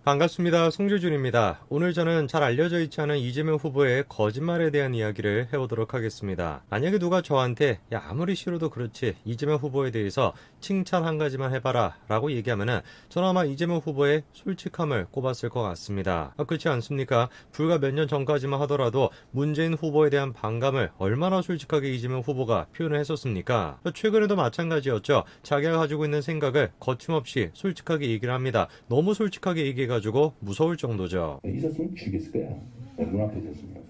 반갑습니다. 송재준입니다. 오늘 저는 잘 알려져 있지 않은 이재명 후보의 거짓말에 대한 이야기를 해보도록 하겠습니다. 만약에 누가 저한테 야 아무리 싫어도 그렇지 이재명 후보에 대해서 칭찬 한 가지만 해봐라 라고 얘기하면은 저는 아마 이재명 후보의 솔직함을 꼽았을 것 같습니다. 그렇지 않습니까? 불과 몇 년 전까지만 하더라도 문재인 후보에 대한 반감을 얼마나 솔직하게 이재명 후보가 표현을 했었습니까? 최근에도 마찬가지였죠. 자기가 가지고 있는 생각을 거침없이 솔직하게 얘기를 합니다. 너무 솔직하게 얘기해가지고 무서울 정도죠. 있었으면 죽였을 거야. 눈앞에 있었으면.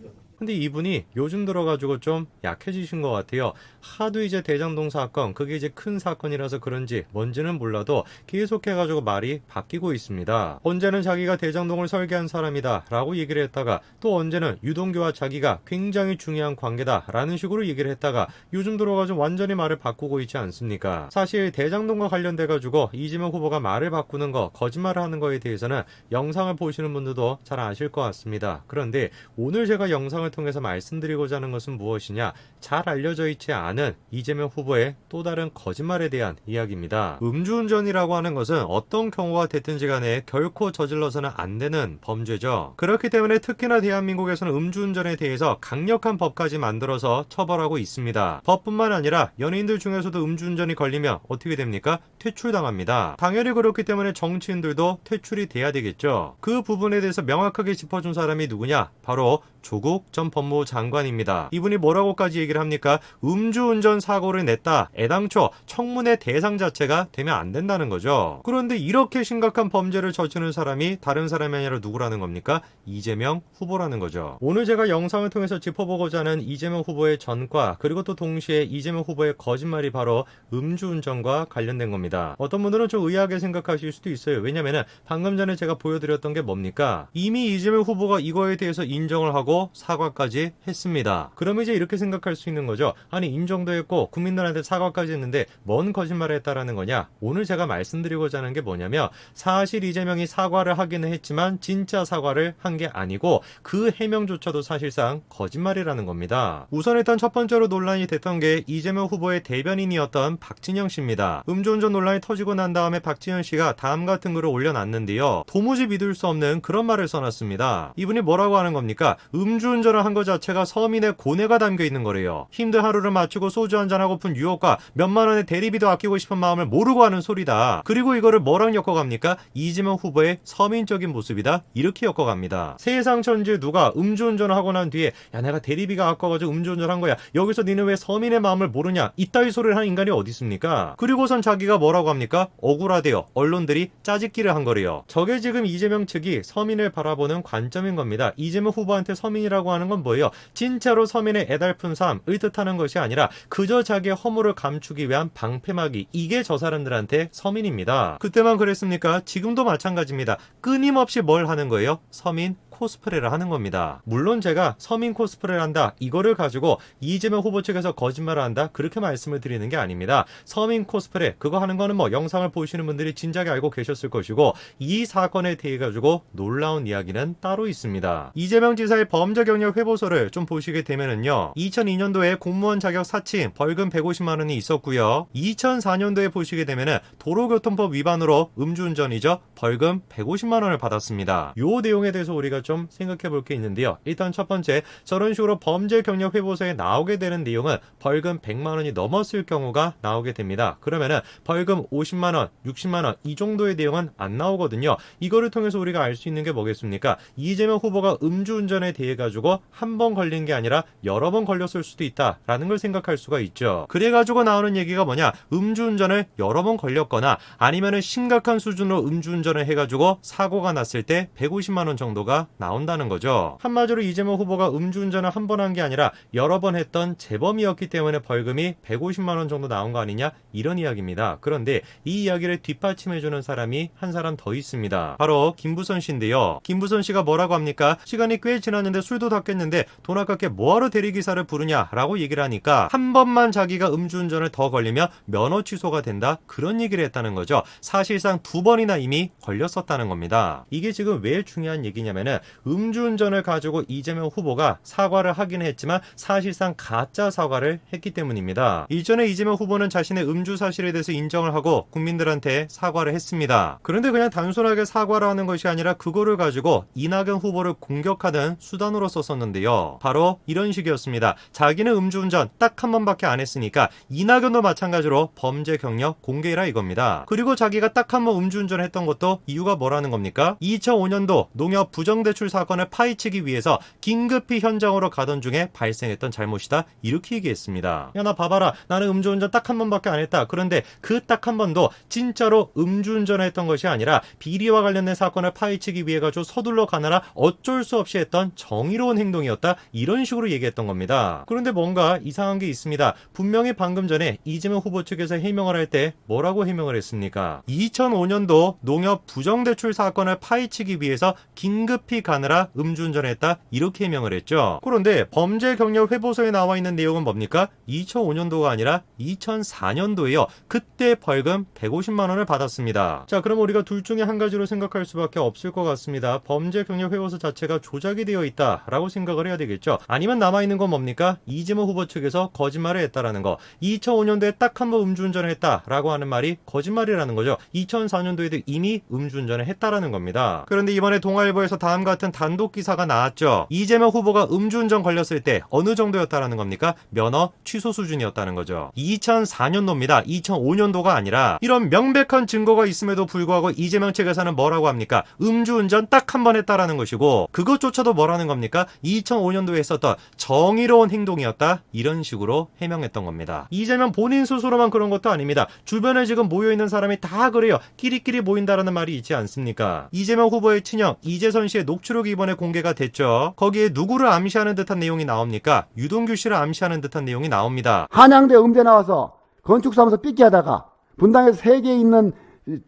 근데 이분이 요즘 들어가지고 좀 약해지신 것 같아요. 하도 이제 대장동 사건, 그게 이제 큰 사건이라서 그런지 뭔지는 몰라도 계속해가지고 말이 바뀌고 있습니다. 언제는 자기가 대장동을 설계한 사람이다 라고 얘기를 했다가 또 언제는 유동규와 자기가 굉장히 중요한 관계다 라는 식으로 얘기를 했다가 요즘 들어가지고 완전히 말을 바꾸고 있지 않습니까? 사실 대장동과 관련돼가지고 이재명 후보가 말을 바꾸는 거, 거짓말을 하는 거에 대해서는 영상을 보시는 분들도 잘 아실 것 같습니다. 그런데 오늘 제가 영상을 통해서 말씀드리고자 하는 것은 무엇이냐? 잘 알려져 있지 않은 이재명 후보의 또 다른 거짓말에 대한 이야기입니다. 음주운전이라고 하는 것은 어떤 경우가 됐든지 간에 결코 저질러서는 안 되는 범죄죠. 그렇기 때문에 특히나 대한민국에서는 음주운전에 대해서 강력한 법까지 만들어서 처벌하고 있습니다. 법뿐만 아니라 연예인들 중에서도 음주운전이 걸리면 어떻게 됩니까? 퇴출당합니다. 당연히 그렇기 때문에 정치인들도 퇴출이 돼야 되겠죠. 그 부분에 대해서 명확하게 짚어준 사람이 누구냐? 바로 조국 전 법무부 장관입니다. 이분이 뭐라고까지 얘기를 합니까? 음주운전 사고를 냈다. 애당초 청문회 대상 자체가 되면 안 된다는 거죠. 그런데 이렇게 심각한 범죄를 저지르는 사람이 다른 사람이 아니라 누구라는 겁니까? 이재명 후보라는 거죠. 오늘 제가 영상을 통해서 짚어보고자 하는 이재명 후보의 전과 그리고 또 동시에 이재명 후보의 거짓말이 바로 음주운전과 관련된 겁니다. 어떤 분들은 좀 의아하게 생각하실 수도 있어요. 왜냐면은 방금 전에 제가 보여드렸던 게 뭡니까? 이미 이재명 후보가 이거에 대해서 인정을 하고 사과까지 했습니다. 그럼 이제 이렇게 생각할 수 있는 거죠. 아니 인정도 했고 국민들한테 사과까지 했는데 뭔 거짓말을 했다라는 거냐? 오늘 제가 말씀드리고자 하는 게 뭐냐면 사실 이재명이 사과를 하기는 했지만 진짜 사과를 한 게 아니고 그 해명조차도 사실상 거짓말이라는 겁니다. 우선 일단 첫 번째로 논란이 됐던 게 이재명 후보의 대변인이었던 박진영 씨입니다. 음주운전 논란이 터지고 난 다음에 박진영 씨가 다음 같은 글을 올려놨는데요. 도무지 믿을 수 없는 그런 말을 써놨습니다. 이분이 뭐라고 하는 겁니까? 음주운전을 한 것 자체가 서민의 고뇌가 담겨 있는 거래요. 힘든 하루를 마치고 소주 한잔하고픈 유혹과 몇만 원의 대리비도 아끼고 싶은 마음을 모르고 하는 소리다. 그리고 이거를 뭐랑 엮어갑니까? 이재명 후보의 서민적인 모습이다. 이렇게 엮어갑니다. 세상 천지에 누가 음주운전을 하고 난 뒤에 야 내가 대리비가 아까워가지고 음주운전한 거야. 여기서 니는 왜 서민의 마음을 모르냐? 이따위 소리를 하는 인간이 어디 있습니까? 그리고선 자기가 뭐라고 합니까? 억울하대요. 언론들이 짜집기를 한 거래요. 저게 지금 이재명 측이 서민을 바라보는 관점인 겁니다. 이재명 후보한테 서민이라고 하는 건 뭐예요? 진짜로 서민의 애달픈 삶을 뜻하는 것이 아니라 그저 자기의 허물을 감추기 위한 방패막이, 이게 저 사람들한테 서민입니다. 그때만 그랬습니까? 지금도 마찬가지입니다. 끊임없이 뭘 하는 거예요? 서민 코스프레를 하는 겁니다. 물론 제가 서민 코스프레를 한다 이거를 가지고 이재명 후보 측에서 거짓말을 한다 그렇게 말씀을 드리는 게 아닙니다. 서민 코스프레 그거 하는 거는 뭐 영상을 보시는 분들이 진작에 알고 계셨을 것이고 이 사건에 대해 가지고 놀라운 이야기는 따로 있습니다. 이재명 지사의 범죄 경력 회보서를 좀 보시게 되면은요. 2002년도에 공무원 자격 사칭 벌금 150만 원이 있었고요. 2004년도에 보시게 되면은 도로교통법 위반으로 음주운전이죠. 벌금 150만 원을 받았습니다. 요 내용에 대해서 우리가 좀 생각해 볼 게 있는데요. 일단 첫 번째, 저런 식으로 범죄 경력 회보서에 나오게 되는 내용은 벌금 100만 원이 넘었을 경우가 나오게 됩니다. 그러면은 벌금 50만 원, 60만 원 이 정도의 내용은 안 나오거든요. 이거를 통해서 우리가 알 수 있는 게 뭐겠습니까? 이재명 후보가 음주운전에 대해 가지고 한 번 걸린 게 아니라 여러 번 걸렸을 수도 있다라는 걸 생각할 수가 있죠. 그래 가지고 나오는 얘기가 뭐냐? 음주운전을 여러 번 걸렸거나 아니면은 심각한 수준으로 음주운전을 해 가지고 사고가 났을 때 150만 원 정도가 나온다는 거죠. 한마디로 이재명 후보가 음주운전을 한 번 한 게 아니라 여러 번 했던 재범이었기 때문에 벌금이 150만 원 정도 나온 거 아니냐? 이런 이야기입니다. 그런데 이 이야기를 뒷받침해주는 사람이 한 사람 더 있습니다. 바로 김부선 씨인데요. 김부선 씨가 뭐라고 합니까? 시간이 꽤 지났는데 술도 다 깼는데 돈 아깝게 뭐하러 대리기사를 부르냐라고 얘기를 하니까 한 번만 자기가 음주운전을 더 걸리면 면허 취소가 된다? 그런 얘기를 했다는 거죠. 사실상 두 번이나 이미 걸렸었다는 겁니다. 이게 지금 왜 중요한 얘기냐면은 음주운전을 가지고 이재명 후보가 사과를 하긴 했지만 사실상 가짜 사과를 했기 때문입니다. 이전에 이재명 후보는 자신의 음주 사실에 대해서 인정을 하고 국민들한테 사과를 했습니다. 그런데 그냥 단순하게 사과를 하는 것이 아니라 그거를 가지고 이낙연 후보를 공격하는 수단으로 썼었는데요. 바로 이런 식이었습니다. 자기는 음주운전 딱 한 번밖에 안 했으니까 이낙연도 마찬가지로 범죄 경력 공개해라 이겁니다. 그리고 자기가 딱 한 번 음주운전을 했던 것도 이유가 뭐라는 겁니까? 2005년도 농협 부정대출 사건을 파헤치기 위해서 긴급히 현장으로 가던 중에 발생했던 잘못이다 이렇게 얘기했습니다. 야, 나 봐봐라, 나는 음주운전 딱 한 번밖에 안 했다. 그런데 그 딱 한 번도 진짜로 음주운전을 했던 것이 아니라 비리와 관련된 사건을 파헤치기 위해 가지고 서둘러 가느라 어쩔 수 없이 했던 정의로운 행동이었다 이런 식으로 얘기했던 겁니다. 그런데 뭔가 이상한 게 있습니다. 분명히 방금 전에 이재명 후보 측에서 해명을 할 때 뭐라고 해명을 했습니까? 2005년도 농협 부정대출 사건을 파헤치기 위해서 긴급히 가느라 음주운전했다 이렇게 해명을 했죠. 그런데 범죄 경력 회보서에 나와 있는 내용은 뭡니까? 2005년도가 아니라 2004년도에요. 그때 벌금 150만 원을 받았습니다. 자, 그럼 우리가 둘 중에 한 가지로 생각할 수밖에 없을 것 같습니다. 범죄 경력 회보서 자체가 조작이 되어 있다라고 생각을 해야 되겠죠. 아니면 남아있는 건 뭡니까? 이재명 후보 측에서 거짓말을 했다라는 거. 2005년도에 딱 한 번 음주운전을 했다라고 하는 말이 거짓말이라는 거죠. 2004년도에도 이미 음주운전을 했다라는 겁니다. 그런데 이번에 동아일보에서 다음 같은 단독 기사가 나왔죠. 이재명 후보가 음주운전 걸렸을 때 어느 정도였다라는 겁니까? 면허 취소 수준이었다는 거죠. 2004년도입니다. 2005년도가 아니라. 이런 명백한 증거가 있음에도 불구하고 이재명 측에서는 뭐라고 합니까? 음주운전 딱 한 번 했다라는 것이고, 그것조차도 뭐라는 겁니까? 2005년도에 했었던 정의로운 행동이었다 이런 식으로 해명했던 겁니다. 이재명 본인 스스로만 그런 것도 아닙니다. 주변에 지금 모여있는 사람이 다 그래요. 끼리끼리 모인다라는 말이 있지 않습니까? 이재명 후보의 친형 이재선 씨의 녹취록이 이번에 공개가 됐죠. 거기에 누구를 암시하는 듯한 내용이 나옵니까? 유동규 씨를 암시하는 듯한 내용이 나옵니다. 한양대 음대 나와서 건축사무소 삐끼 하다가 분당에서 3개 있는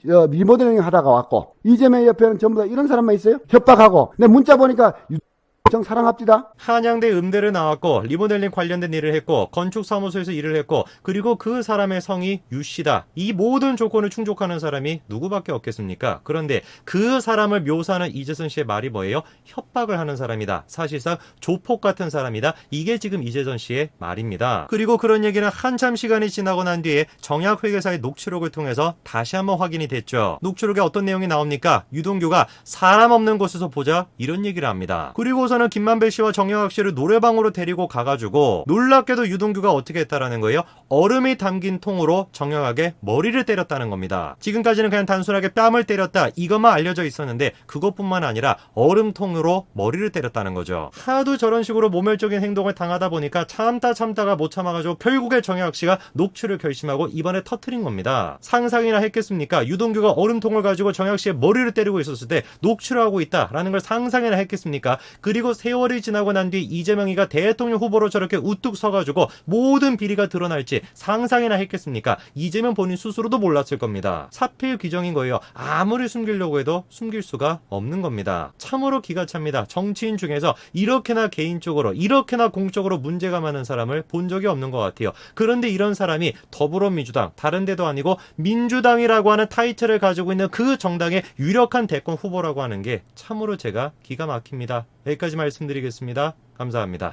리모델링 하다가 왔고, 이재명 옆에는 전부 다 이런 사람만 있어요? 협박하고. 근데 문자 보니까 정 사랑합시다. 한양대 음대를 나왔고 리모델링 관련된 일을 했고 건축사무소에서 일을 했고, 그리고 그 사람의 성이 유씨다. 이 모든 조건을 충족하는 사람이 누구밖에 없겠습니까? 그런데 그 사람을 묘사하는 이재선 씨의 말이 뭐예요? 협박을 하는 사람이다. 사실상 조폭 같은 사람이다. 이게 지금 이재선 씨의 말입니다. 그리고 그런 얘기는 한참 시간이 지나고 난 뒤에 정약회계사의 녹취록을 통해서 다시 한번 확인이 됐죠. 녹취록에 어떤 내용이 나옵니까? 유동규가 사람 없는 곳에서 보자 이런 얘기를 합니다. 그리고서는 김만배 씨와 정영학 씨를 노래방으로 데리고 가가지고 놀랍게도 유동규가 어떻게 했다라는 거예요? 얼음이 담긴 통으로 정영학의 머리를 때렸다는 겁니다. 지금까지는 그냥 단순하게 뺨을 때렸다 이것만 알려져 있었는데 그것뿐만 아니라 얼음통으로 머리를 때렸다는 거죠. 하도 저런 식으로 모멸적인 행동을 당하다 보니까 참다가 못 참아가지고 결국에 정영학 씨가 녹취를 결심하고 이번에 터트린 겁니다. 상상이나 했겠습니까? 유동규가 얼음통을 가지고 정영학 씨의 머리를 때리고 있었을 때 녹취를 하고 있다라는 걸 상상이나 했겠습니까? 그리고 세월이 지나고 난 뒤 이재명이가 대통령 후보로 저렇게 우뚝 서가지고 모든 비리가 드러날지 상상이나 했겠습니까? 이재명 본인 스스로도 몰랐을 겁니다. 사필 규정인 거예요. 아무리 숨기려고 해도 숨길 수가 없는 겁니다. 참으로 기가 찹니다. 정치인 중에서 이렇게나 개인적으로 이렇게나 공적으로 문제가 많은 사람을 본 적이 없는 것 같아요. 그런데 이런 사람이 더불어민주당, 다른 데도 아니고 민주당이라고 하는 타이틀을 가지고 있는 그 정당의 유력한 대권 후보라고 하는 게 참으로 제가 기가 막힙니다. 여기까지 말씀드리겠습니다. 감사합니다.